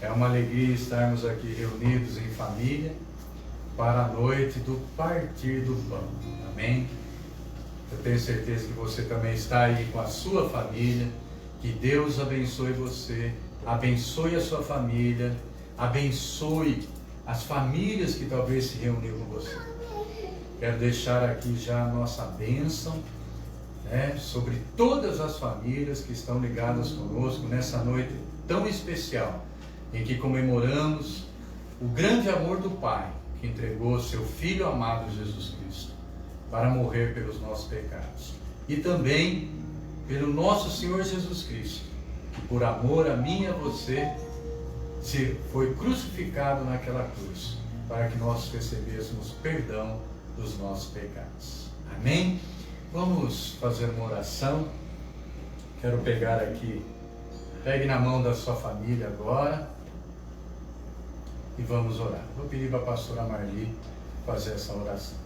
É uma alegria estarmos aqui reunidos em família para a noite do partir do pão. Amém? Eu tenho certeza que você também está aí com a sua família. Que Deus abençoe você, abençoe a sua família, abençoe as famílias que talvez se reuniram com você. Quero deixar aqui já a nossa bênção, sobre todas as famílias que estão ligadas conosco nessa noite tão especial, em que comemoramos o grande amor do Pai, que entregou seu Filho amado Jesus Cristo para morrer pelos nossos pecados. E também pelo nosso Senhor Jesus Cristo, que por amor a mim e a você, foi crucificado naquela cruz, para que nós recebêssemos perdão dos nossos pecados. Amém? Vamos fazer uma oração. Quero pegar aqui, pegue na mão da sua família agora e vamos orar. Vou pedir para a pastora Marli fazer essa oração.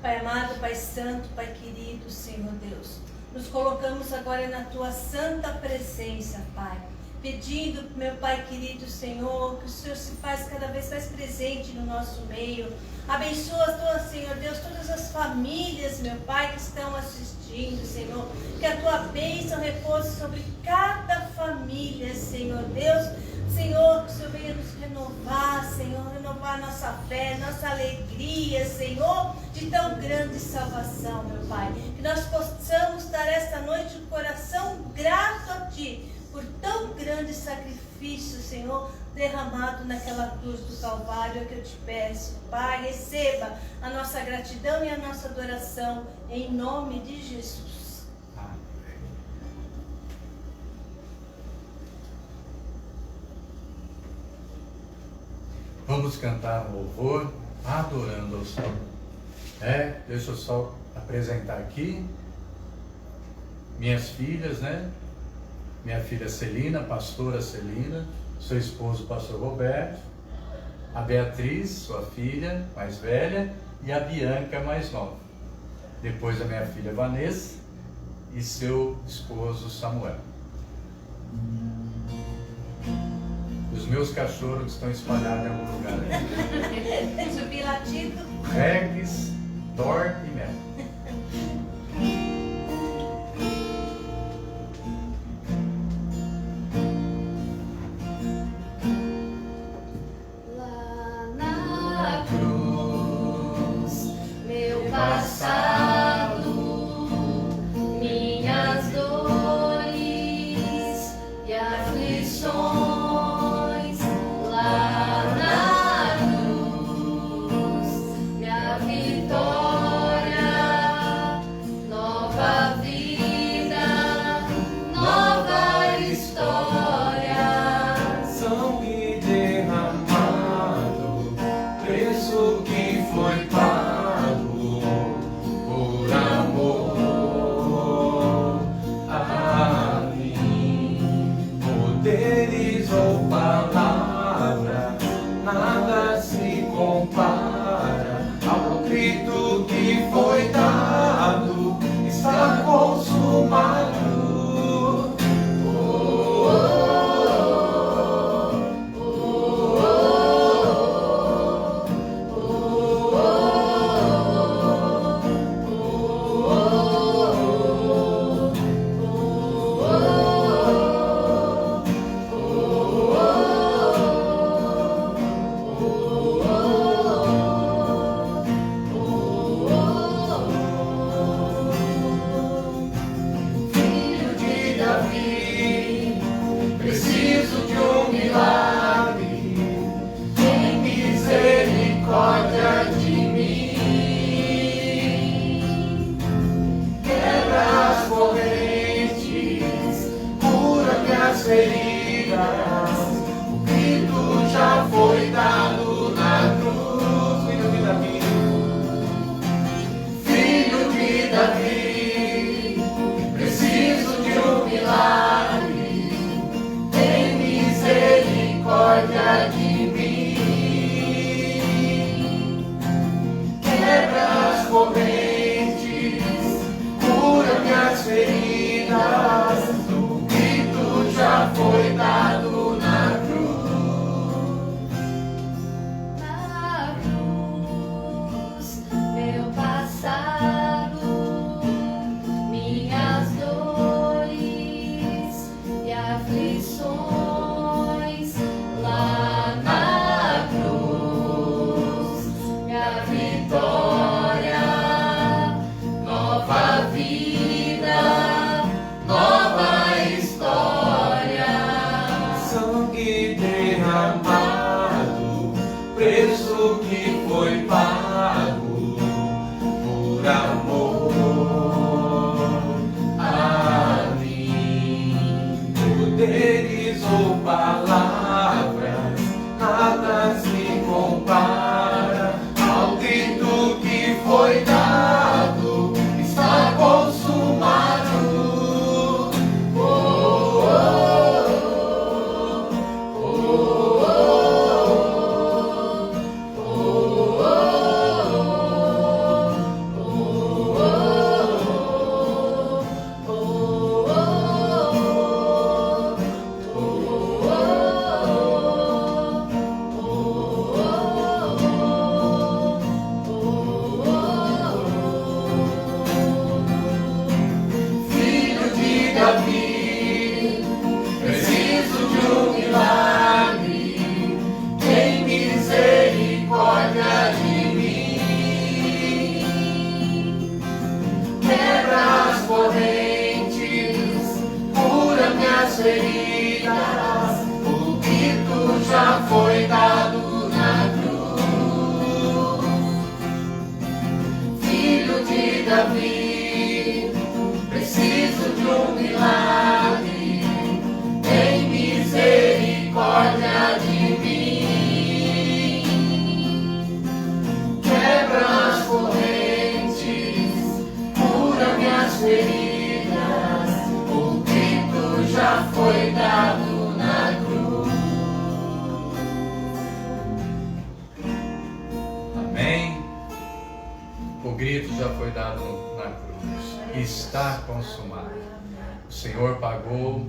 Pai amado, Pai santo, Pai querido, Senhor Deus, nos colocamos agora na Tua santa presença, Pai, pedindo, meu Pai querido Senhor, que o Senhor se faz cada vez mais presente no nosso meio. Abençoa, Senhor Deus, todas as famílias, meu Pai, que estão assistindo, Senhor. Que a Tua bênção repouse sobre cada família, Senhor Deus. Senhor, que o Senhor venha nos renovar, Senhor, renovar nossa fé, nossa alegria, Senhor, de tão grande salvação, meu Pai. Que nós possamos dar esta noite um coração grato a Ti, por tão grande sacrifício, Senhor, derramado naquela cruz do Calvário, que eu te peço, Pai, receba a nossa gratidão e a nossa adoração, em nome de Jesus. Amém. Vamos cantar um louvor, adorando ao Senhor. Deixa eu só apresentar aqui minhas filhas, Minha filha Celina, pastora Celina, seu esposo, pastor Roberto, a Beatriz, sua filha mais velha, e a Bianca, mais nova. Depois a minha filha Vanessa e seu esposo Samuel. Os meus cachorros que estão espalhados em algum lugar aí. Subir latido. Rex, Thor e Mel. Feridas, o grito já foi dado na cruz. aflições lá na cruz, minha vitória, nova vida, nova história. Sangue derramado, preço que foi pago por amor a mim. Poderes ou palavras, nada se compara ao grito que foi dado, está consumado. Filho de Davi, preciso de um milagre, tem misericórdia de mim. Quebra as correntes, cura minhas feridas, o grito já foi dado na cruz. Filho de Davi, preciso de um milagre, tem misericórdia de mim. Quebra as correntes, cura minhas feridas, o grito já foi dado na cruz. Amém. O grito já foi dado na cruz. Está consumado. O Senhor pagou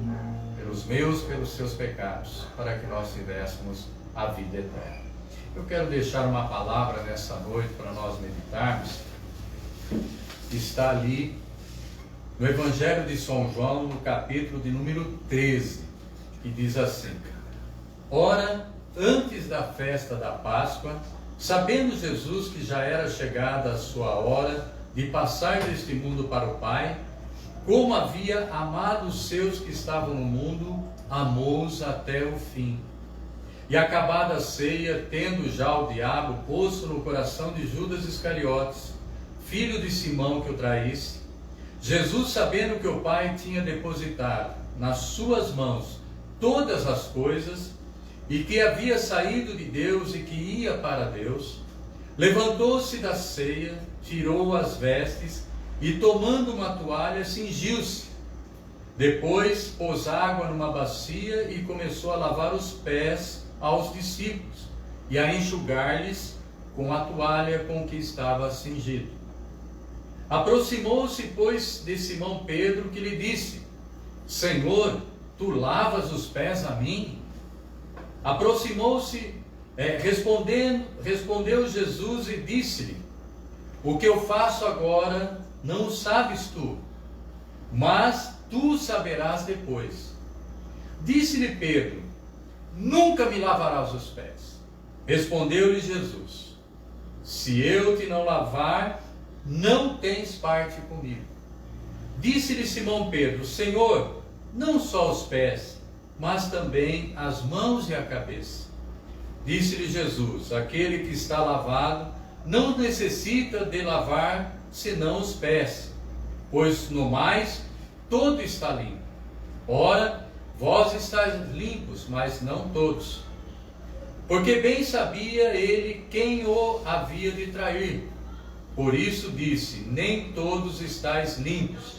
pelos meus, pelos seus pecados, para que nós tivéssemos a vida eterna. Eu quero deixar uma palavra nessa noite para nós meditarmos. Está ali no Evangelho de São João, no capítulo de número 13, que diz assim: Ora, antes da festa da Páscoa, sabendo Jesus que já era chegada a sua hora de passar deste mundo para o Pai, como havia amado os seus que estavam no mundo, amou-os até o fim. E acabada a ceia, tendo já o diabo posto no coração de Judas Iscariotes, filho de Simão, que o traísse, Jesus, sabendo que o Pai tinha depositado nas suas mãos todas as coisas, e que havia saído de Deus e que ia para Deus, levantou-se da ceia, tirou as vestes e, tomando uma toalha, cingiu-se. Depois pôs água numa bacia e começou a lavar os pés aos discípulos e a enxugar-lhes com a toalha com que estava cingido. Aproximou-se, pois, de Simão Pedro, que lhe disse: Senhor, tu lavas os pés a mim? Aproximou-se, respondeu Jesus e disse-lhe: O que eu faço agora não o sabes tu, mas tu saberás depois. Disse-lhe Pedro: Nunca me lavarás os pés. Respondeu-lhe Jesus: Se eu te não lavar, não tens parte comigo. Disse-lhe Simão Pedro: Senhor, não só os pés, mas também as mãos e a cabeça. Disse-lhe Jesus: Aquele que está lavado não necessita de lavar senão os pés, pois no mais todo está limpo. Ora, vós estáis limpos, mas não todos. Porque bem sabia ele quem o havia de trair. Por isso disse: Nem todos estáis limpos.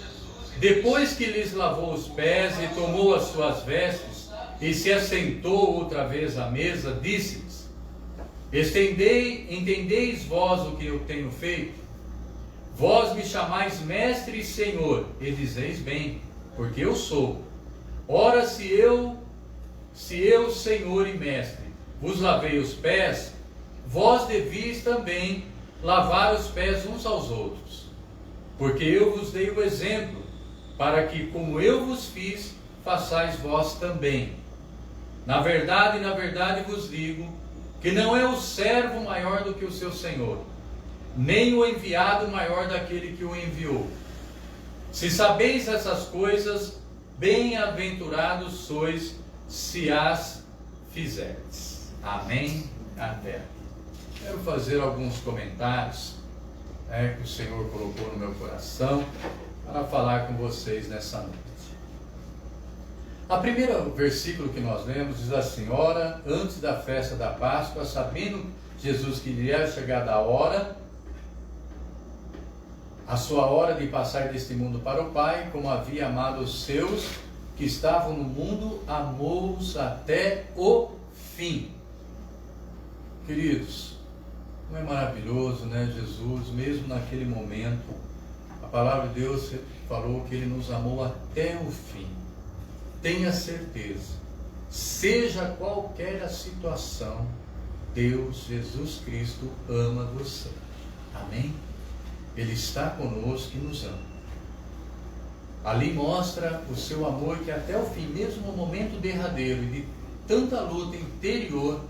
Depois que lhes lavou os pés e tomou as suas vestes, e se assentou outra vez à mesa, disse-lhes: Entendeis vós o que eu tenho feito? Vós me chamais mestre e senhor, e dizeis bem, porque eu sou. Ora, se eu, senhor e mestre, vos lavei os pés, vós devis também lavar os pés uns aos outros. Porque eu vos dei o exemplo, para que, como eu vos fiz, façais vós também. Na verdade vos digo, que não é o servo maior do que o seu senhor, nem o enviado maior daquele que o enviou. Se sabeis essas coisas, bem-aventurados sois, se as fizerdes. Amém? Até. Quero fazer alguns comentários que o Senhor colocou no meu coração para falar com vocês nessa noite. A primeiro versículo que nós lemos diz assim: ora, antes da festa da Páscoa, sabendo Jesus que iria chegar a hora, a sua hora de passar deste mundo para o Pai, como havia amado os seus que estavam no mundo, amou-os até o fim. Queridos, não é maravilhoso, né? Jesus, mesmo naquele momento, a palavra de Deus falou que Ele nos amou até o fim. Tenha certeza, seja qualquer a situação, Deus, Jesus Cristo, ama você. Amém? Ele está conosco e nos ama. Ali mostra o seu amor que até o fim, mesmo no momento derradeiro e de tanta luta interior,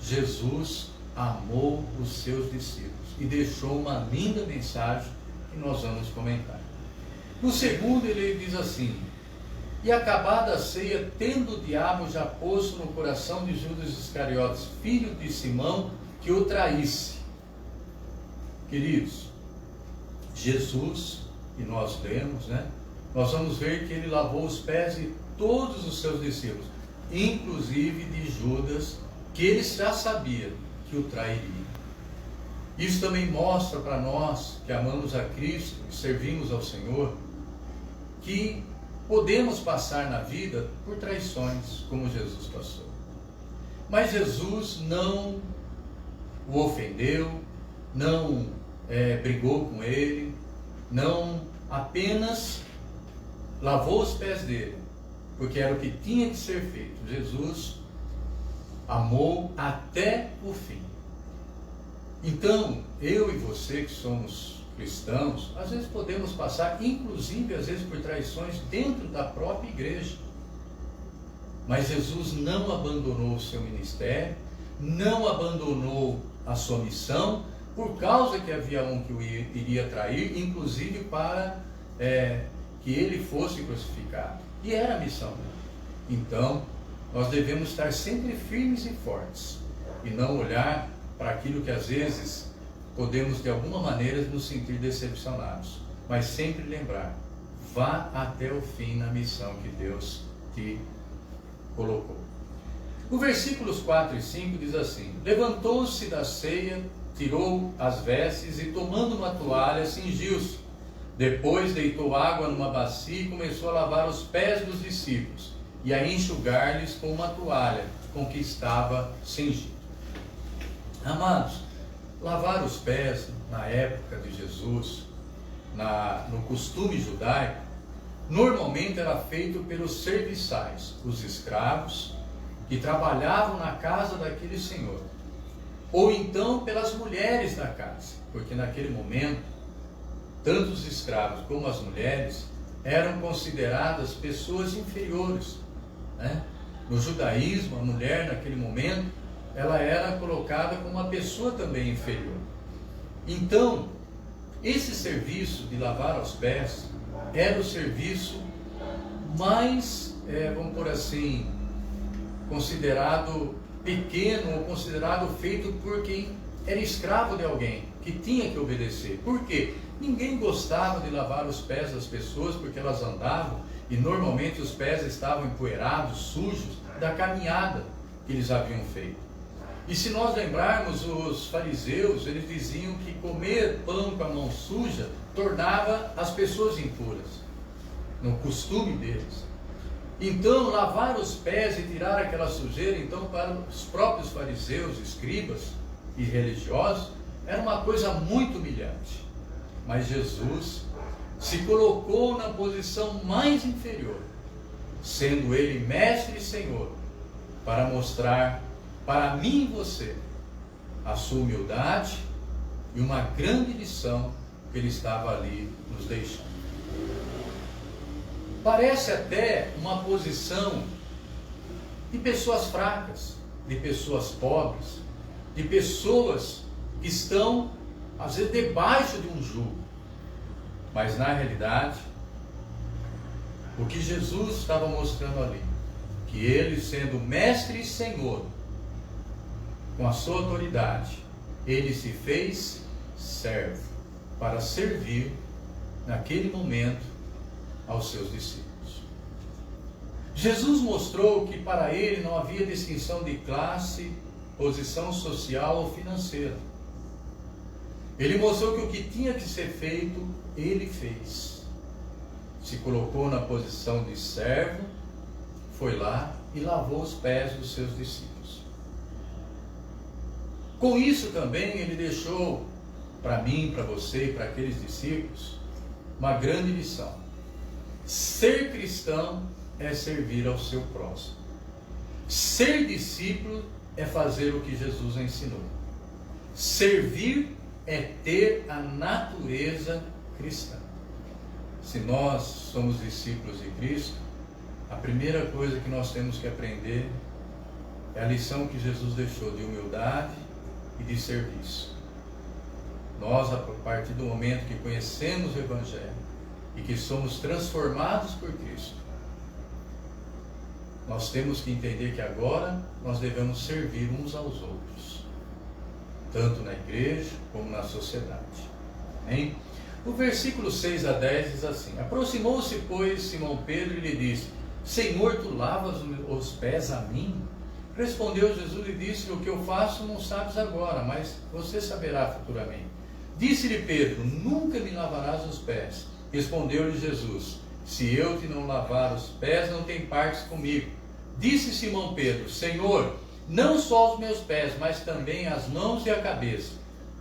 Jesus amou os seus discípulos e deixou uma linda mensagem que nós vamos comentar. No segundo ele diz assim: e acabada a ceia, tendo o diabo já posto no coração de Judas Iscariotes, filho de Simão, que o traísse. Queridos, Jesus, e nós lemos, né? Nós vamos ver que ele lavou os pés de todos os seus discípulos, inclusive de Judas, que ele já sabia que o trairia. Isso também mostra para nós que amamos a Cristo, que servimos ao Senhor, que podemos passar na vida por traições, como Jesus passou. Mas Jesus não o ofendeu, não brigou com ele, não apenas lavou os pés dele, porque era o que tinha que ser feito. Jesus amou até o fim. Então, eu e você que somos cristãos, às vezes podemos passar, inclusive às vezes por traições dentro da própria igreja. Mas Jesus não abandonou o seu ministério, não abandonou a sua missão, por causa que havia um que o iria trair, inclusive para que ele fosse crucificado. E era a missão dele. Então, nós devemos estar sempre firmes e fortes, e não olhar para aquilo que às vezes podemos de alguma maneira nos sentir decepcionados, mas sempre lembrar: vá até o fim na missão que Deus te colocou. O versículos 4 e 5 diz assim: levantou-se da ceia, tirou as vestes e, tomando uma toalha, cingiu-se. Depois deitou água numa bacia e começou a lavar os pés dos discípulos e a enxugar-lhes com uma toalha com que estava cingido. Amados, lavar os pés na época de Jesus, no costume judaico, normalmente era feito pelos serviçais, os escravos que trabalhavam na casa daquele senhor, ou então pelas mulheres da casa, porque naquele momento tanto os escravos como as mulheres eram consideradas pessoas inferiores, né? No judaísmo, a mulher naquele momento ela era colocada como uma pessoa também inferior. Então, esse serviço de lavar os pés era o serviço mais, vamos por assim, considerado pequeno, ou considerado feito por quem era escravo de alguém, que tinha que obedecer. Por quê? Ninguém gostava de lavar os pés das pessoas, porque elas andavam e normalmente os pés estavam empoeirados, sujos, da caminhada que eles haviam feito. E se nós lembrarmos, os fariseus, eles diziam que comer pão com a mão suja tornava as pessoas impuras, no costume deles. Então, lavar os pés e tirar aquela sujeira, então, para os próprios fariseus, escribas e religiosos, era uma coisa muito humilhante. Mas Jesus se colocou na posição mais inferior, sendo Ele mestre e Senhor, para mostrar para mim e você a sua humildade e uma grande lição que Ele estava ali nos deixando. Parece até uma posição de pessoas fracas, de pessoas pobres, de pessoas que estão, às vezes, debaixo de um jugo. Mas, na realidade, o que Jesus estava mostrando ali, que ele, sendo mestre e senhor, com a sua autoridade, ele se fez servo para servir, naquele momento, aos seus discípulos. Jesus mostrou que para ele não havia distinção de classe, posição social ou financeira. Ele mostrou que o que tinha que ser feito, ele fez. Se colocou na posição de servo, foi lá e lavou os pés dos seus discípulos. Com isso também ele deixou para mim, para você e para aqueles discípulos uma grande lição. Ser cristão é servir ao seu próximo. Ser discípulo é fazer o que Jesus ensinou. Servir é ter a natureza cristã. Se nós somos discípulos de Cristo, a primeira coisa que nós temos que aprender é a lição que Jesus deixou de humildade e de serviço. Nós, a partir do momento que conhecemos o Evangelho e que somos transformados por Cristo, nós temos que entender que agora nós devemos servir uns aos outros, tanto na igreja como na sociedade. Amém? O versículo 6 a 10 diz assim: aproximou-se, pois, Simão Pedro e lhe disse: Senhor, tu lavas os pés a mim? Respondeu Jesus e disse: o que eu faço não sabes agora, mas você saberá futuramente. Disse-lhe Pedro: nunca me lavarás os pés. Respondeu-lhe Jesus: se eu te não lavar os pés, não tem partes comigo. Disse Simão Pedro: Senhor, não só os meus pés, mas também as mãos e a cabeça.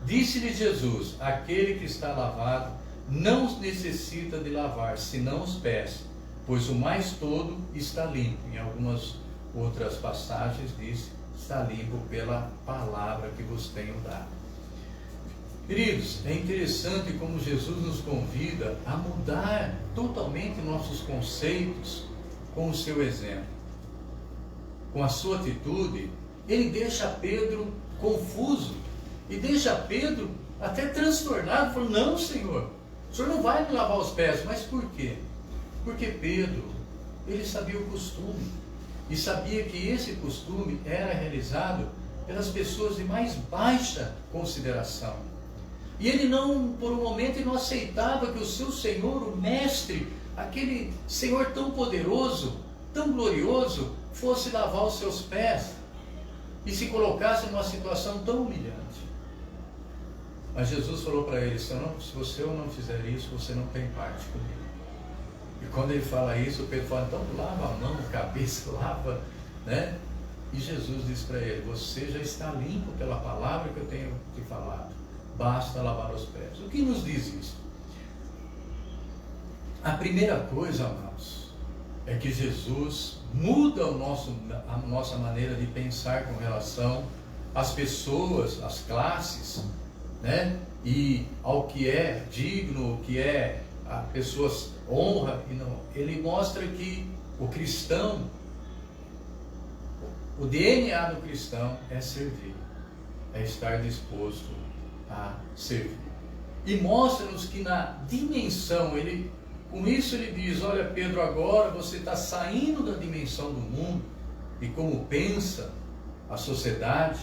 Disse-lhe Jesus: aquele que está lavado não necessita de lavar, senão os pés, pois o mais todo está limpo. Em algumas outras passagens diz: está limpo pela palavra que vos tenho dado. Queridos, é interessante como Jesus nos convida a mudar totalmente nossos conceitos com o seu exemplo. Com a sua atitude, ele deixa Pedro confuso e deixa Pedro até transtornado. Falou: não, Senhor, o Senhor não vai me lavar os pés. Mas por quê? Porque Pedro, ele sabia o costume e sabia que esse costume era realizado pelas pessoas de mais baixa consideração. E ele não, por um momento, ele não aceitava que o seu Senhor, o Mestre, aquele Senhor tão poderoso, tão glorioso, fosse lavar os seus pés e se colocasse numa situação tão humilhante. Mas Jesus falou para ele: se você não fizer isso, você não tem parte comigo. E quando ele fala isso, Pedro fala: então lava a mão, a cabeça, lava, né? E Jesus diz para ele: você já está limpo pela palavra que eu tenho te falado. Basta lavar os pés. O que nos diz isso? A primeira coisa, amados, é que Jesus muda a nossa maneira de pensar com relação às pessoas, às classes, né? E ao que é digno, o que é a pessoas honra. E não. Ele mostra que o cristão, o DNA do cristão é servir, é estar disposto a servir. E mostra-nos que na dimensão, com isso ele diz: olha, Pedro, agora você está saindo da dimensão do mundo e como pensa a sociedade,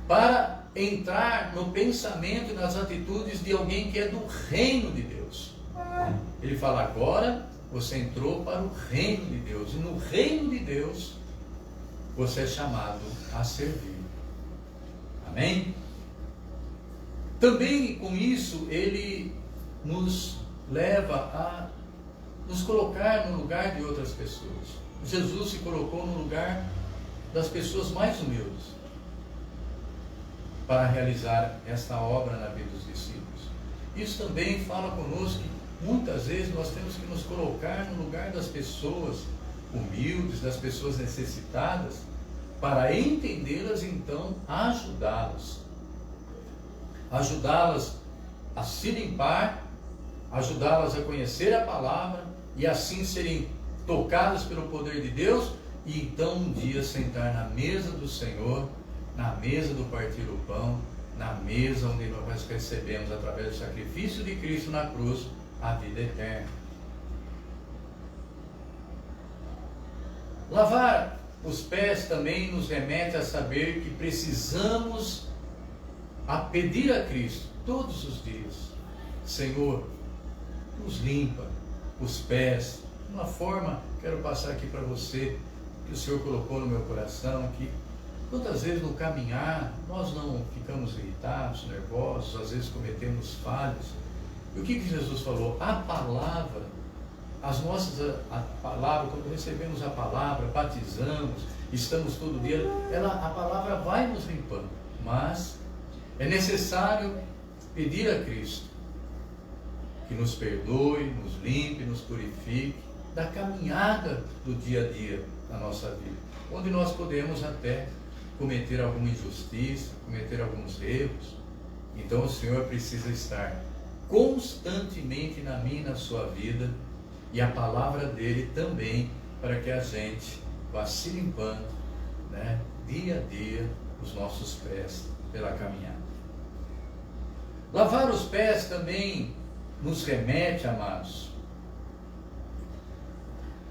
para entrar no pensamento e nas atitudes de alguém que é do reino de Deus. Ele fala: agora você entrou para o reino de Deus, e no reino de Deus você é chamado a servir. Amém? Também com isso ele nos leva a nos colocar no lugar de outras pessoas. Jesus se colocou no lugar das pessoas mais humildes para realizar esta obra na vida dos discípulos. Isso também fala conosco que muitas vezes nós temos que nos colocar no lugar das pessoas humildes, das pessoas necessitadas, para entendê-las, então ajudá-las a se limpar, ajudá-las a conhecer a palavra, e assim serem tocadas pelo poder de Deus, e então um dia sentar na mesa do Senhor, na mesa do partir do pão, na mesa onde nós recebemos, através do sacrifício de Cristo na cruz, a vida eterna. Lavar os pés também nos remete a saber que precisamos a pedir a Cristo todos os dias: Senhor, nos limpa os pés. Uma forma, quero passar aqui para você, que o Senhor colocou no meu coração, que quantas vezes no caminhar nós não ficamos irritados, nervosos, às vezes cometemos falhas. E o que Jesus falou? A palavra, a palavra, quando recebemos a palavra, batizamos, estamos todo dia, a palavra vai nos limpando, mas é necessário pedir a Cristo que nos perdoe, nos limpe, nos purifique da caminhada do dia a dia na nossa vida, onde nós podemos até cometer alguma injustiça, cometer alguns erros. Então o Senhor precisa estar constantemente na minha e na sua vida, e a palavra dele também, para que a gente vá se limpando, né, dia a dia, os nossos pés pela caminhada. Lavar os pés também nos remete, amados,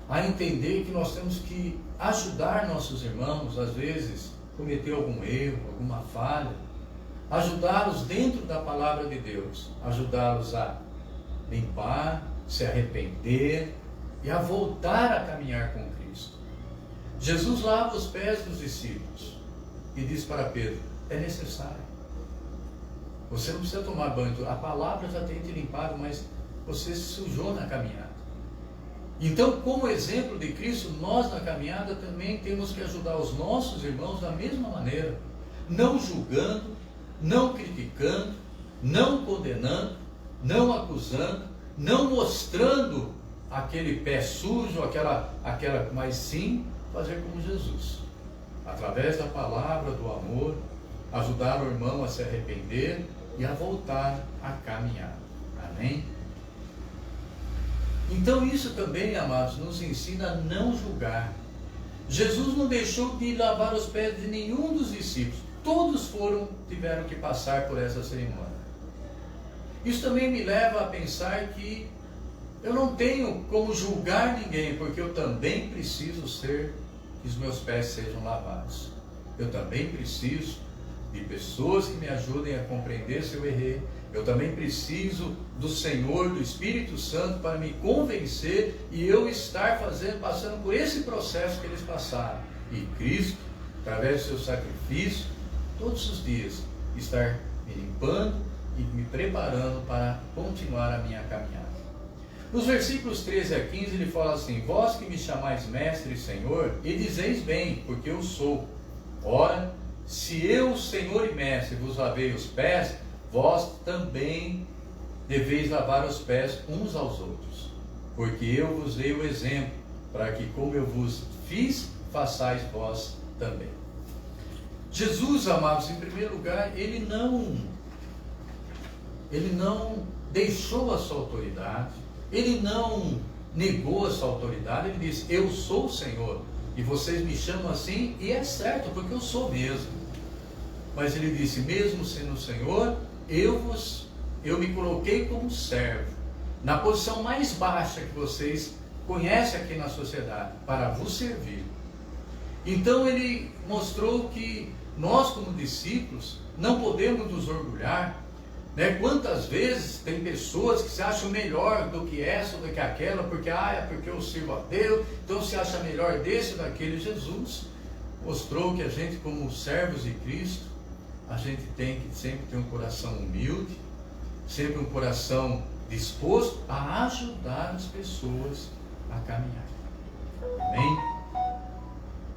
a entender que nós temos que ajudar nossos irmãos, às vezes cometer algum erro, alguma falha, ajudá-los dentro da palavra de Deus, ajudá-los a limpar, se arrepender e a voltar a caminhar com Cristo. Jesus lava os pés dos discípulos e diz para Pedro: é necessário. Você não precisa tomar banho, a palavra já tem te limpado, mas você se sujou na caminhada. Então, como exemplo de Cristo, nós na caminhada também temos que ajudar os nossos irmãos da mesma maneira, não julgando, não criticando, não condenando, não acusando, não mostrando aquele pé sujo, mas sim fazer como Jesus, através da palavra, do amor, ajudar o irmão a se arrepender e a voltar a caminhar. Amém? Então isso também, amados, nos ensina a não julgar. Jesus não deixou de lavar os pés de nenhum dos discípulos. Todos tiveram que passar por essa cerimônia. Isso também me leva a pensar que eu não tenho como julgar ninguém, porque eu também preciso que os meus pés sejam lavados. Eu também preciso de pessoas que me ajudem a compreender se eu errei. Eu também preciso do Senhor, do Espírito Santo, para me convencer e eu estar passando por esse processo que eles passaram. E Cristo, através do seu sacrifício, todos os dias, estar me limpando e me preparando para continuar a minha caminhada. Nos versículos 13 a 15 ele fala assim: vós que me chamais mestre e Senhor, e dizeis bem, porque eu sou. Ora, se eu, Senhor e mestre, vos lavei os pés, vós também deveis lavar os pés uns aos outros, porque eu vos dei o exemplo, para que como eu vos fiz, façais vós também. Jesus, amados, em primeiro lugar, ele não deixou a sua autoridade, ele não negou a sua autoridade, ele disse: eu sou o Senhor, e vocês me chamam assim, e é certo, porque eu sou mesmo. Mas ele disse: mesmo sendo o Senhor, eu me coloquei como servo, na posição mais baixa que vocês conhecem aqui na sociedade, para vos servir. Então ele mostrou que nós, como discípulos, não podemos nos orgulhar, né? Quantas vezes tem pessoas que se acham melhor do que essa ou do que aquela, porque é porque eu sirvo a Deus, então se acha melhor desse ou daquele. Jesus mostrou que a gente, como servos de Cristo, a gente tem que sempre ter um coração humilde, sempre um coração disposto a ajudar as pessoas a caminhar. Amém?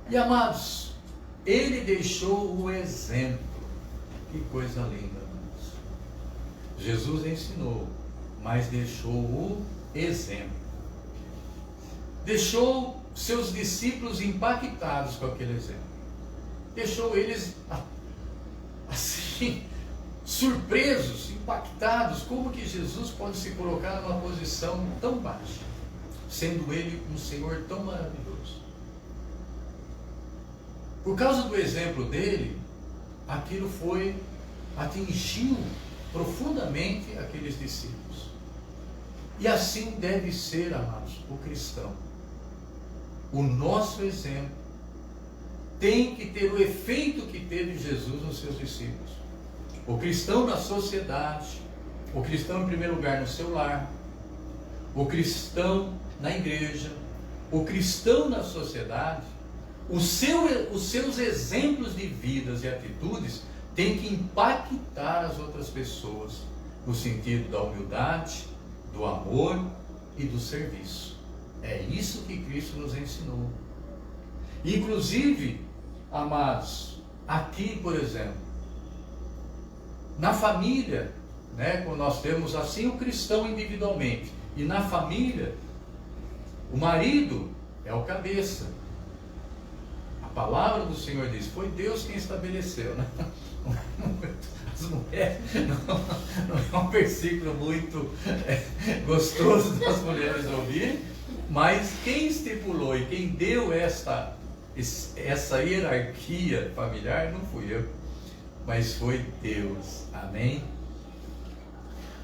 E amados, ele deixou o exemplo. Que coisa linda, amados. Jesus ensinou, mas deixou o exemplo. Deixou seus discípulos impactados com aquele exemplo. Deixou eles assim, surpresos, impactados, como que Jesus pode se colocar numa posição tão baixa, sendo Ele um Senhor tão maravilhoso. Por causa do exemplo dele, aquilo atingiu profundamente aqueles discípulos. E assim deve ser, amados, o cristão. O nosso exemplo tem que ter o efeito que teve Jesus nos seus discípulos. O cristão na sociedade, o cristão em primeiro lugar no seu lar, o cristão na igreja, o cristão na sociedade, os seus exemplos de vidas e atitudes têm que impactar as outras pessoas no sentido da humildade, do amor e do serviço. É isso que Cristo nos ensinou. Inclusive, amados, aqui, por exemplo, na família, né, quando nós temos assim o cristão individualmente, e na família, o marido é o cabeça. A palavra do Senhor diz, foi Deus quem estabeleceu, né? As mulheres, não é um versículo muito gostoso das mulheres ouvirem, mas quem estipulou e quem deu essa hierarquia familiar não fui eu, mas foi Deus. Amém?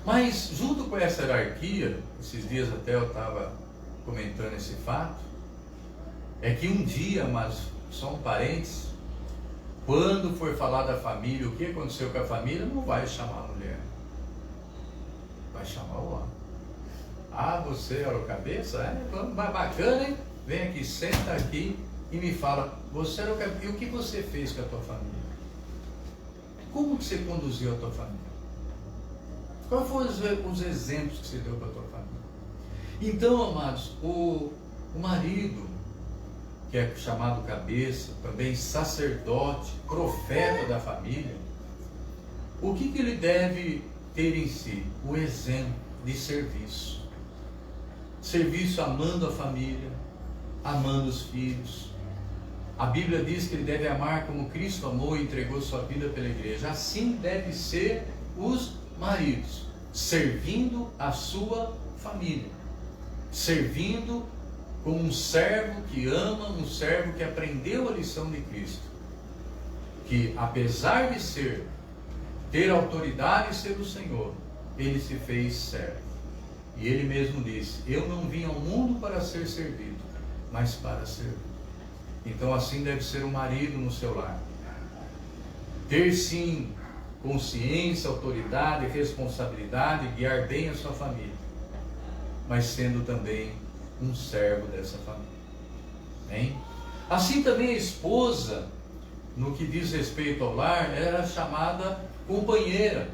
Mas junto com essa hierarquia, esses dias até eu estava comentando esse fato, é que um dia, mas só um parênteses, quando for falar da família, o que aconteceu com a família, não vai chamar a mulher, vai chamar o homem. Ah, você era o cabeça? É, vamos, bacana, hein? Vem aqui, senta aqui e me fala, você era o cabeça, e o que você fez com a tua família? Como que você conduziu a tua família? Quais foram os exemplos que você deu para a tua família? Então, amados, o marido, que é chamado cabeça, também sacerdote, profeta da família, o que ele deve ter em si? O exemplo de serviço. Serviço amando a família, amando os filhos. A Bíblia diz que ele deve amar como Cristo amou e entregou sua vida pela igreja. Assim deve ser os maridos, servindo a sua família, servindo como um servo que ama, um servo que aprendeu a lição de Cristo, que apesar de ter autoridade e ser o Senhor, ele se fez servo. E ele mesmo disse, eu não vim ao mundo para ser servido, mas para servir. Então assim deve ser o marido no seu lar. Ter sim consciência, autoridade, responsabilidade, guiar bem a sua família, mas sendo também um servo dessa família. Amém? Assim também a esposa, no que diz respeito ao lar, era chamada companheira.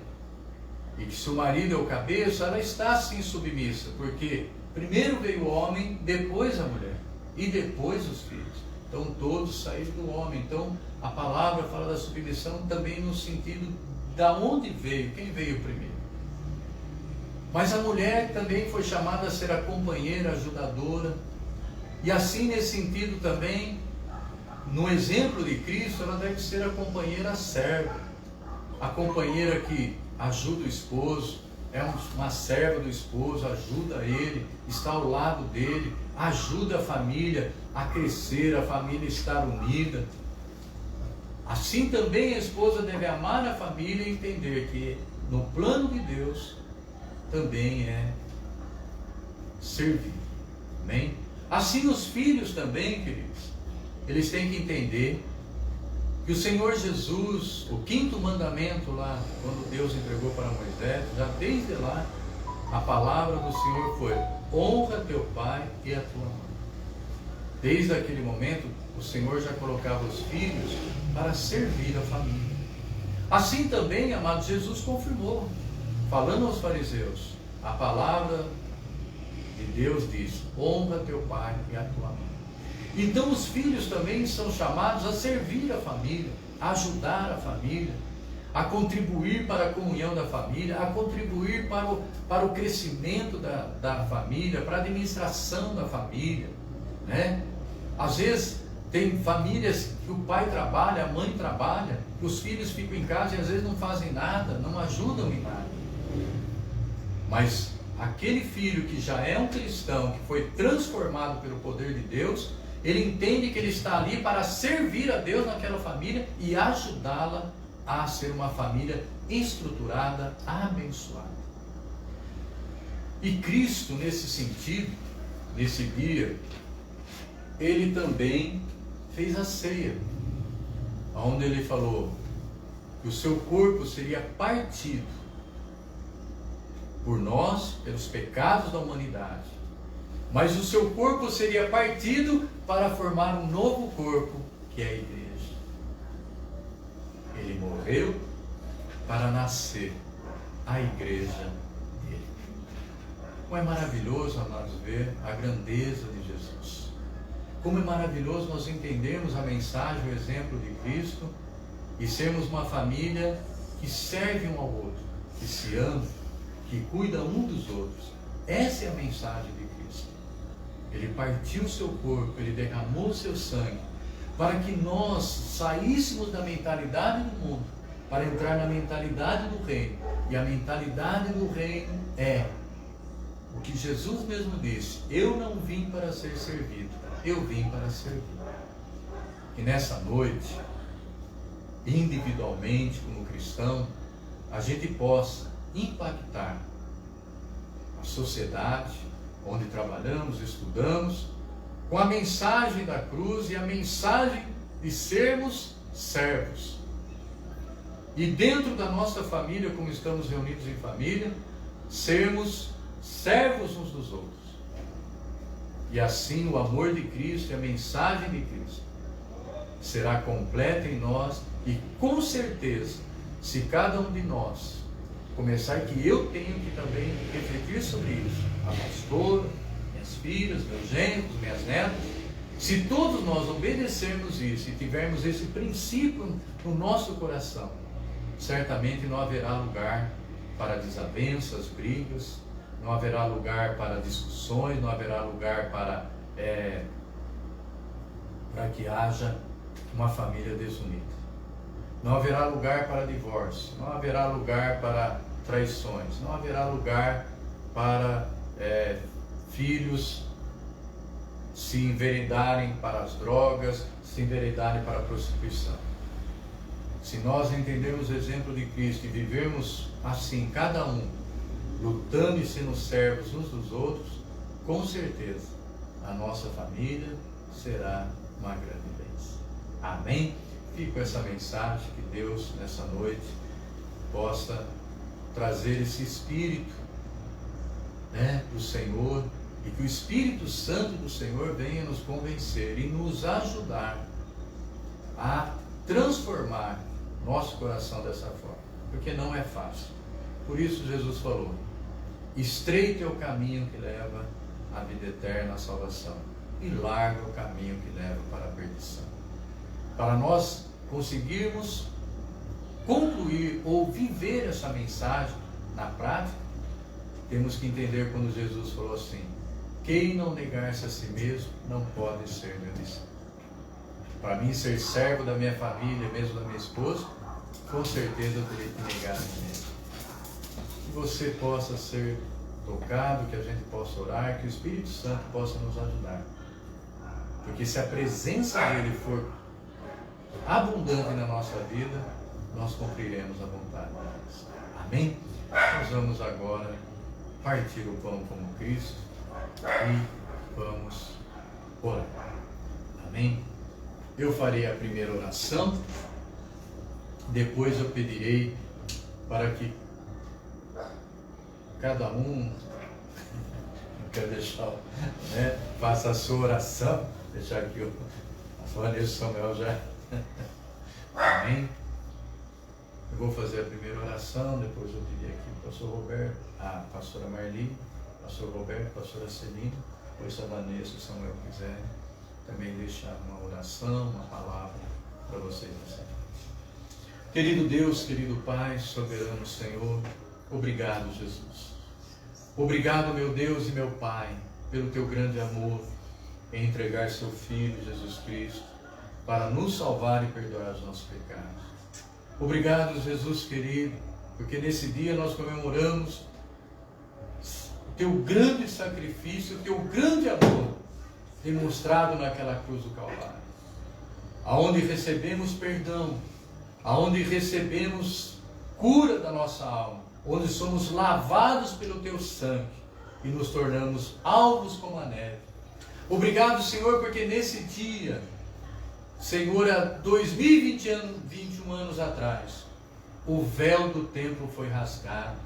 E que se o marido é o cabeça, ela está assim submissa, porque primeiro veio o homem, depois a mulher, e depois os filhos. Então todos saíram do homem. Então a palavra fala da submissão também no sentido da onde veio, quem veio primeiro. Mas a mulher também foi chamada a ser a companheira, ajudadora. E assim nesse sentido também, no exemplo de Cristo, ela deve ser a companheira serva. A companheira que ajuda o esposo, é uma serva do esposo, ajuda ele, está ao lado dele, ajuda a família a crescer, a família estar unida. Assim também a esposa deve amar a família e entender que no plano de Deus também é servir. Amém? Assim os filhos também, queridos, eles têm que entender que o Senhor Jesus, o 5º mandamento lá, quando Deus entregou para Moisés, já desde lá, a palavra do Senhor foi, honra teu pai e a tua mãe. Desde aquele momento, o Senhor já colocava os filhos para servir a família. Assim também, amado, Jesus confirmou, falando aos fariseus, a palavra de Deus diz, honra teu pai e a tua mãe. Então os filhos também são chamados a servir a família, a ajudar a família, a contribuir para a comunhão da família, a contribuir para o crescimento da família, para a administração da família, né? Às vezes tem famílias que o pai trabalha, a mãe trabalha, que os filhos ficam em casa e às vezes não fazem nada, não ajudam em nada. Mas aquele filho que já é um cristão, que foi transformado pelo poder de Deus, ele entende que ele está ali para servir a Deus naquela família e ajudá-la a ser uma família estruturada, abençoada. E Cristo, nesse sentido, nesse dia, ele também fez a ceia, onde ele falou que o seu corpo seria partido por nós, pelos pecados da humanidade, mas o seu corpo seria partido para formar um novo corpo, que é a igreja. Ele morreu para nascer a igreja dele. Como é maravilhoso, amados, ver a grandeza de Jesus. Como é maravilhoso nós entendermos a mensagem, o exemplo de Cristo e sermos uma família que serve um ao outro, que se ama, que cuida um dos outros. Essa é a mensagem de Cristo. Ele partiu o seu corpo, ele derramou o seu sangue, para que nós saíssemos da mentalidade do mundo, para entrar na mentalidade do reino. E a mentalidade do reino é o que Jesus mesmo disse: eu não vim para ser servido, eu vim para servir. E nessa noite, individualmente, como cristão, a gente possa impactar a sociedade onde trabalhamos, estudamos, com a mensagem da cruz e a mensagem de sermos servos. E dentro da nossa família, como estamos reunidos em família, sermos servos uns dos outros. E assim o amor de Cristo e a mensagem de Cristo será completa em nós, e com certeza, se cada um de nós começar, que eu tenho que também refletir sobre isso, a pastora, minhas filhas, meus genros, minhas netas, se todos nós obedecermos isso e tivermos esse princípio no nosso coração, certamente não haverá lugar para desavenças, brigas, não haverá lugar para discussões, não haverá lugar para que haja uma família desunida. Não haverá lugar para divórcio, não haverá lugar para traições, não haverá lugar para filhos se enveredarem para as drogas, se enveredarem para a prostituição. Se nós entendermos o exemplo de Cristo e vivermos assim, cada um lutando e sendo servos uns dos outros, com certeza a nossa família será uma grande bênção. Amém? Fico com essa mensagem, que Deus nessa noite possa trazer esse Espírito do Senhor, e que o Espírito Santo do Senhor venha nos convencer e nos ajudar a transformar nosso coração dessa forma, porque não é fácil. Por isso Jesus falou: estreito é o caminho que leva à vida eterna, à salvação, e largo é o caminho que leva para a perdição. Para nós conseguirmos concluir ou viver essa mensagem na prática, temos que entender quando Jesus falou assim: quem não negar-se a si mesmo não pode ser meu discípulo. Para mim, ser servo da minha família, mesmo da minha esposa, com certeza eu teria que negar a mim mesmo. Que você possa ser tocado, que a gente possa orar, que o Espírito Santo possa nos ajudar. Porque se a presença dele for abundante na nossa vida, nós cumpriremos a vontade de Deus. Amém? Nós vamos agora partir o pão como Cristo e vamos orar. Amém? Eu farei a primeira oração, depois eu pedirei para que cada um, não quero deixar, faça a sua oração. Deixar aqui o Vanessa Samuel já. Amém? Eu vou fazer a primeira oração, depois eu pedir aqui o pastor Roberto, a pastora Marli, pastor Roberto, pastora Celina, depois se a Vanessa e o Samuel quiserem também deixar uma oração, uma palavra para vocês. Querido Deus, querido Pai, soberano Senhor, obrigado, Jesus. Obrigado, meu Deus e meu Pai, pelo teu grande amor em entregar seu Filho, Jesus Cristo, para nos salvar e perdoar os nossos pecados. Obrigado, Jesus querido, porque nesse dia nós comemoramos teu grande sacrifício, teu grande amor demonstrado naquela cruz do Calvário, aonde recebemos perdão, aonde recebemos cura da nossa alma, onde somos lavados pelo teu sangue e nos tornamos alvos como a neve. Obrigado, Senhor, porque nesse dia, Senhor, há 2021 anos atrás, o véu do templo foi rasgado.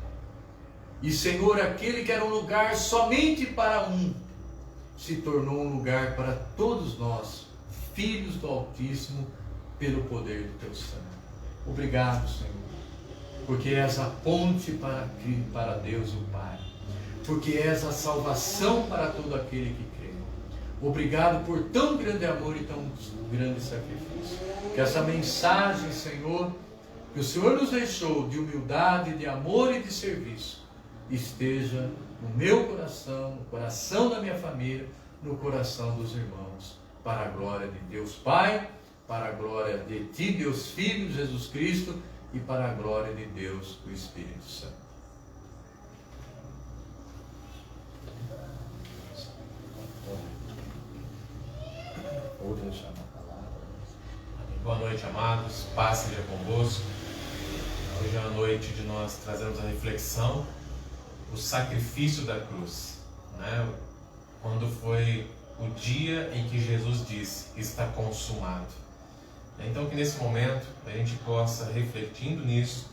E, Senhor, aquele que era um lugar somente para um, se tornou um lugar para todos nós, filhos do Altíssimo, pelo poder do teu sangue. Obrigado, Senhor, porque és a ponte para Deus o Pai, porque és a salvação para todo aquele que crê. Obrigado por tão grande amor e tão grande sacrifício. Que essa mensagem, Senhor, que o Senhor nos deixou de humildade, de amor e de serviço, esteja no meu coração, no coração da minha família, no coração dos irmãos, para a glória de Deus Pai, para a glória de Ti, Deus Filho, Jesus Cristo, e para a glória de Deus, o Espírito Santo. Boa noite, amados. Paz seja convosco. Hoje é a noite de nós trazermos a reflexão, o sacrifício da cruz, né? Quando foi o dia em que Jesus disse: está consumado. Então que nesse momento a gente possa, refletindo nisso,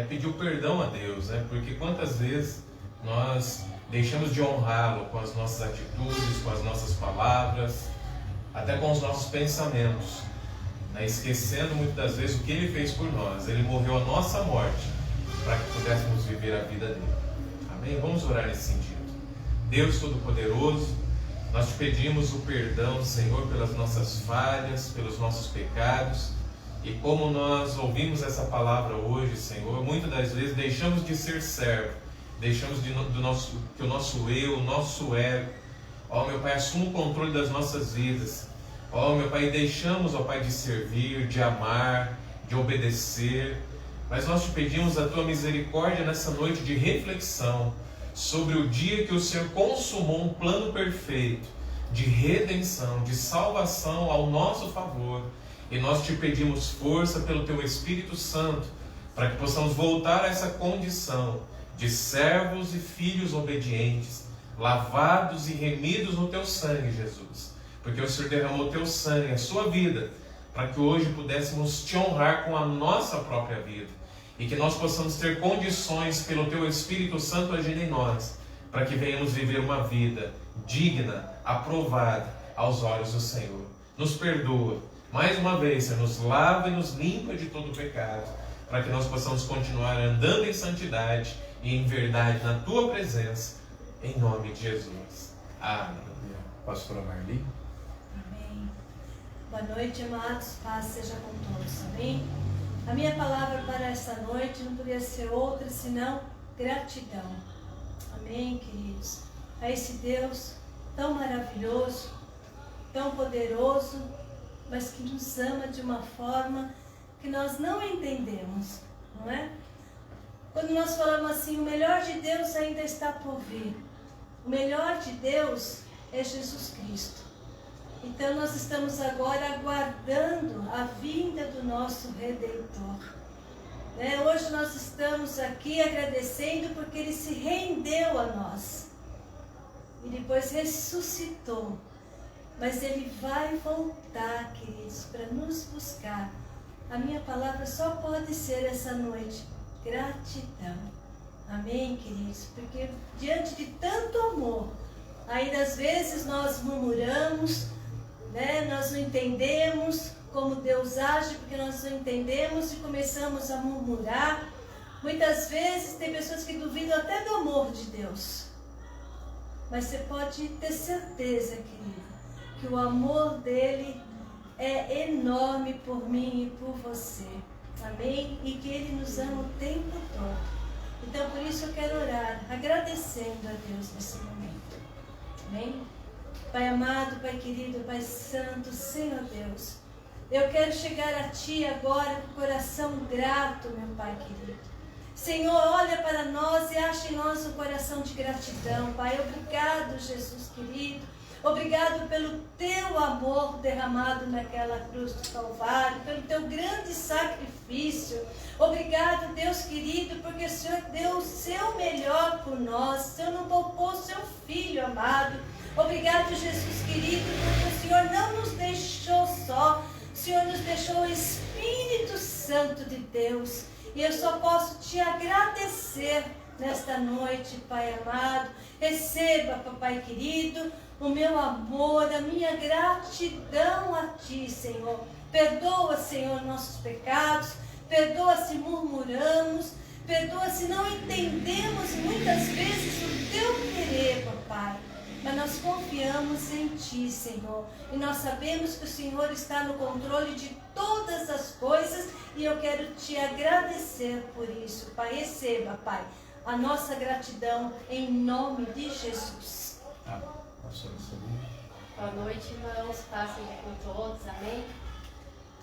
pedir o perdão a Deus, né? Porque quantas vezes nós deixamos de honrá-lo com as nossas atitudes, com as nossas palavras, até com os nossos pensamentos, né? Esquecendo muitas das vezes o que Ele fez por nós. Ele morreu a nossa morte para que pudéssemos viver a vida dele. Amém? Vamos orar nesse sentido. Deus Todo-Poderoso, nós te pedimos o perdão, Senhor, pelas nossas falhas, pelos nossos pecados. E como nós ouvimos essa palavra hoje, Senhor, muitas das vezes deixamos de ser servo, deixamos que o nosso eu, o nosso ego, ó meu Pai, assuma o controle das nossas vidas. Ó meu Pai, deixamos, ó Pai, de servir, de amar, de obedecer. Mas nós te pedimos a tua misericórdia nessa noite de reflexão sobre o dia que o Senhor consumou um plano perfeito de redenção, de salvação ao nosso favor. E nós te pedimos força pelo teu Espírito Santo para que possamos voltar a essa condição de servos e filhos obedientes, lavados e remidos no teu sangue, Jesus. Porque o Senhor derramou o teu sangue, a sua vida, para que hoje pudéssemos te honrar com a nossa própria vida. E que nós possamos ter condições pelo teu Espírito Santo agindo em nós, para que venhamos viver uma vida digna, aprovada aos olhos do Senhor. Nos perdoa. Mais uma vez, Senhor, nos lava e nos limpa de todo pecado, para que nós possamos continuar andando em santidade e em verdade na tua presença, em nome de Jesus. Amém. Pastora Marli. Amém. Boa noite, amados. Paz seja com todos. Amém. A minha palavra para essa noite não poderia ser outra senão gratidão. Amém, queridos? A esse Deus tão maravilhoso, tão poderoso, mas que nos ama de uma forma que nós não entendemos, não é? Quando nós falamos assim, o melhor de Deus ainda está por vir. O melhor de Deus é Jesus Cristo. Então nós estamos agora aguardando a vinda do nosso Redentor. Hoje nós estamos aqui agradecendo porque Ele se rendeu a nós. E depois ressuscitou. Mas Ele vai voltar, queridos, para nos buscar. A minha palavra só pode ser essa noite: gratidão. Amém, queridos? Porque diante de tanto amor, ainda às vezes nós murmuramos, nós não entendemos como Deus age, porque nós não entendemos e começamos a murmurar. Muitas vezes tem pessoas que duvidam até do amor de Deus. Mas você pode ter certeza, querido, que o amor dele é enorme por mim e por você. Amém? E que Ele nos ama o tempo todo. Então por isso eu quero orar, agradecendo a Deus nesse momento. Amém? Pai amado, Pai querido, Pai santo, Senhor Deus, eu quero chegar a Ti agora com o coração grato, meu Pai querido. Senhor, olha para nós e acha em nós um coração de gratidão, Pai. Obrigado, Jesus querido. Obrigado pelo teu amor derramado naquela cruz do Calvário, pelo teu grande sacrifício. Obrigado, Deus querido, porque o Senhor deu o seu melhor por nós. O Senhor não poupou o seu Filho amado. Obrigado, Jesus querido, porque o Senhor não nos deixou só. O Senhor nos deixou o Espírito Santo de Deus. E eu só posso te agradecer nesta noite, Pai amado. Receba, Papai querido, o meu amor, a minha gratidão a Ti, Senhor. Perdoa, Senhor, nossos pecados. Perdoa se murmuramos. Perdoa se não entendemos muitas vezes o Teu querer, Papai. Mas nós confiamos em Ti, Senhor. E nós sabemos que o Senhor está no controle de todas as coisas. E eu quero Te agradecer por isso, Pai. Receba, Pai, a nossa gratidão em nome de Jesus. Boa noite, irmãos. Passem com todos. Amém?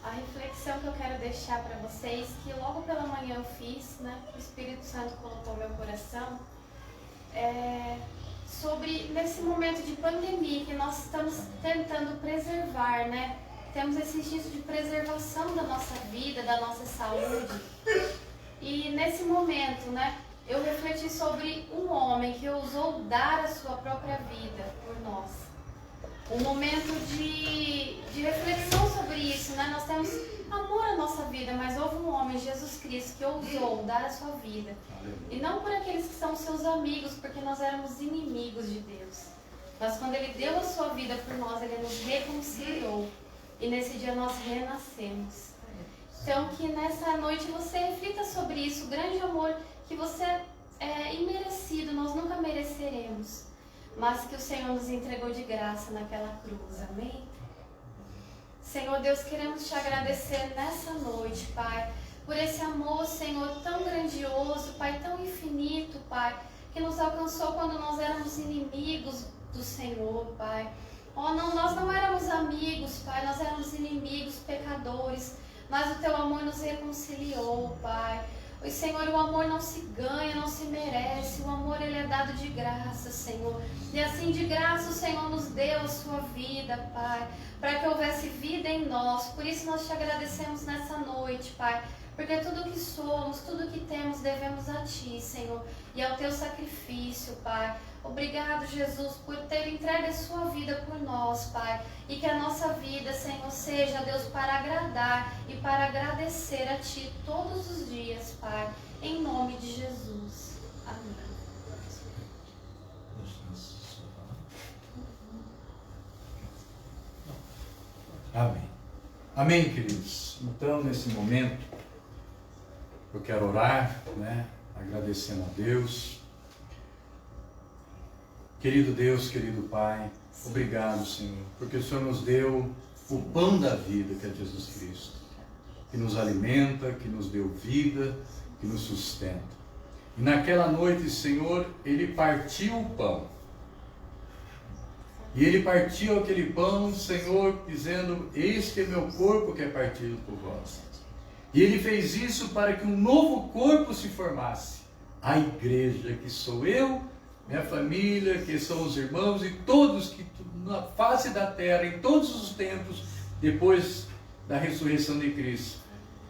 A reflexão que eu quero deixar para vocês, que logo pela manhã eu fiz, né? O Espírito Santo colocou no meu coração, sobre nesse momento de pandemia que nós estamos tentando preservar, né? Temos esse instinto de preservação da nossa vida, da nossa saúde. E nesse momento, né? Eu refleti sobre um homem que ousou dar a sua própria vida por nós. Um momento de reflexão sobre isso, né? Nós temos amor à nossa vida, mas houve um homem, Jesus Cristo, que ousou dar a sua vida. E não por aqueles que são seus amigos, porque nós éramos inimigos de Deus. Mas quando Ele deu a sua vida por nós, Ele nos reconciliou. E nesse dia nós renascemos. Então que nessa noite você reflita sobre isso, o grande amor que você é imerecido, nós nunca mereceremos, mas que o Senhor nos entregou de graça naquela cruz, amém? Senhor Deus, queremos Te agradecer nessa noite, Pai, por esse amor, Senhor, tão grandioso, Pai, tão infinito, Pai, que nos alcançou quando nós éramos inimigos do Senhor, Pai. Oh, não, nós não éramos amigos, Pai, nós éramos inimigos, pecadores, mas o Teu amor nos reconciliou, Pai. E, Senhor, o amor não se ganha, não se merece. O amor, ele é dado de graça, Senhor. E assim, de graça, o Senhor nos deu a sua vida, Pai, para que houvesse vida em nós. Por isso, nós Te agradecemos nessa noite, Pai, porque tudo que somos, tudo que temos, devemos a Ti, Senhor, e ao Teu sacrifício, Pai. Obrigado, Jesus, por ter entregue a sua vida por nós, Pai. E que a nossa vida, Senhor, seja, Deus, para agradar e para agradecer a Ti todos os dias, Pai. Em nome de Jesus. Amém. Amém. Amém, queridos. Então, nesse momento, eu quero orar, né? Agradecendo a Deus. Querido Deus, querido Pai, obrigado, Senhor, porque o Senhor nos deu o pão da vida, que é Jesus Cristo, que nos alimenta, que nos deu vida, que nos sustenta. E naquela noite, Senhor, Ele partiu o pão. E Ele partiu aquele pão, Senhor, dizendo: este é meu corpo que é partido por vós. E Ele fez isso para que um novo corpo se formasse. A igreja, que sou eu, minha família, que são os irmãos e todos que na face da terra, em todos os tempos, depois da ressurreição de Cristo,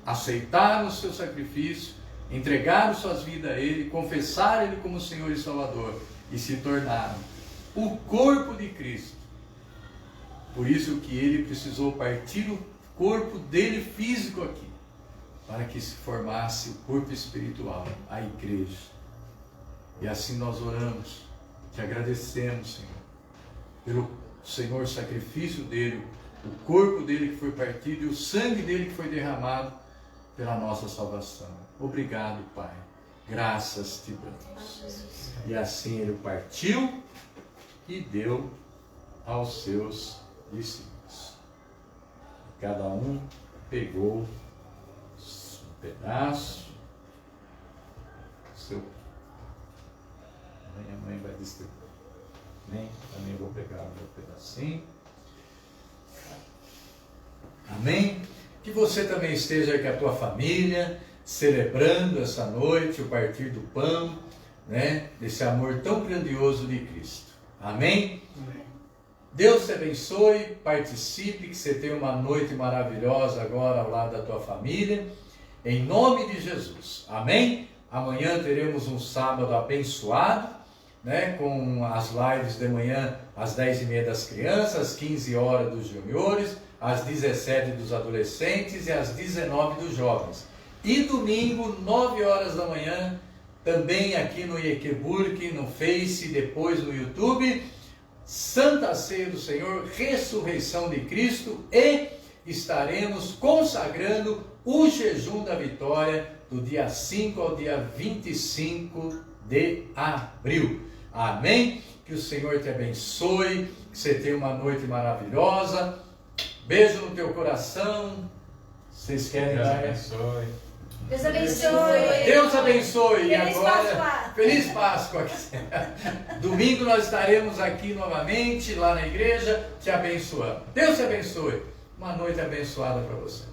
aceitaram o seu sacrifício, entregaram suas vidas a Ele, confessaram Ele como Senhor e Salvador e se tornaram o corpo de Cristo. Por isso que Ele precisou partir o corpo dele físico aqui, para que se formasse o corpo espiritual, a igreja. E assim nós oramos, te agradecemos, Senhor, pelo Senhor sacrifício dele, o corpo dele que foi partido e o sangue dele que foi derramado pela nossa salvação. Obrigado, Pai. Graças te damos. E assim ele partiu e deu aos seus discípulos. Cada um pegou um pedaço, seu. Minha mãe vai distribuir. Amém? Também vou pegar o meu pedacinho. Amém? Que você também esteja com a tua família, celebrando essa noite o partir do pão, né? Desse amor tão grandioso de Cristo. Amém? Deus te abençoe, participe, que você tenha uma noite maravilhosa agora ao lado da tua família, em nome de Jesus. Amém? Amanhã teremos um sábado abençoado, né? Com as lives de manhã às 10h30 das crianças, às 15 horas dos juniores, às 17 dos adolescentes e às 19 dos jovens. E domingo, 9 horas da manhã, também aqui no Iekeburg, no Face, depois no YouTube, Santa Ceia do Senhor, Ressurreição de Cristo, e estaremos consagrando o jejum da vitória do dia 5 ao dia 25 de abril. Amém? Que o Senhor te abençoe, que você tenha uma noite maravilhosa. Beijo no teu coração. Vocês querem Deus dar? abençoe. Deus abençoe. Deus abençoe. E Feliz agora, Páscoa. Feliz Páscoa. Domingo nós estaremos aqui novamente, lá na igreja, te abençoando. Deus te abençoe. Uma noite abençoada para você.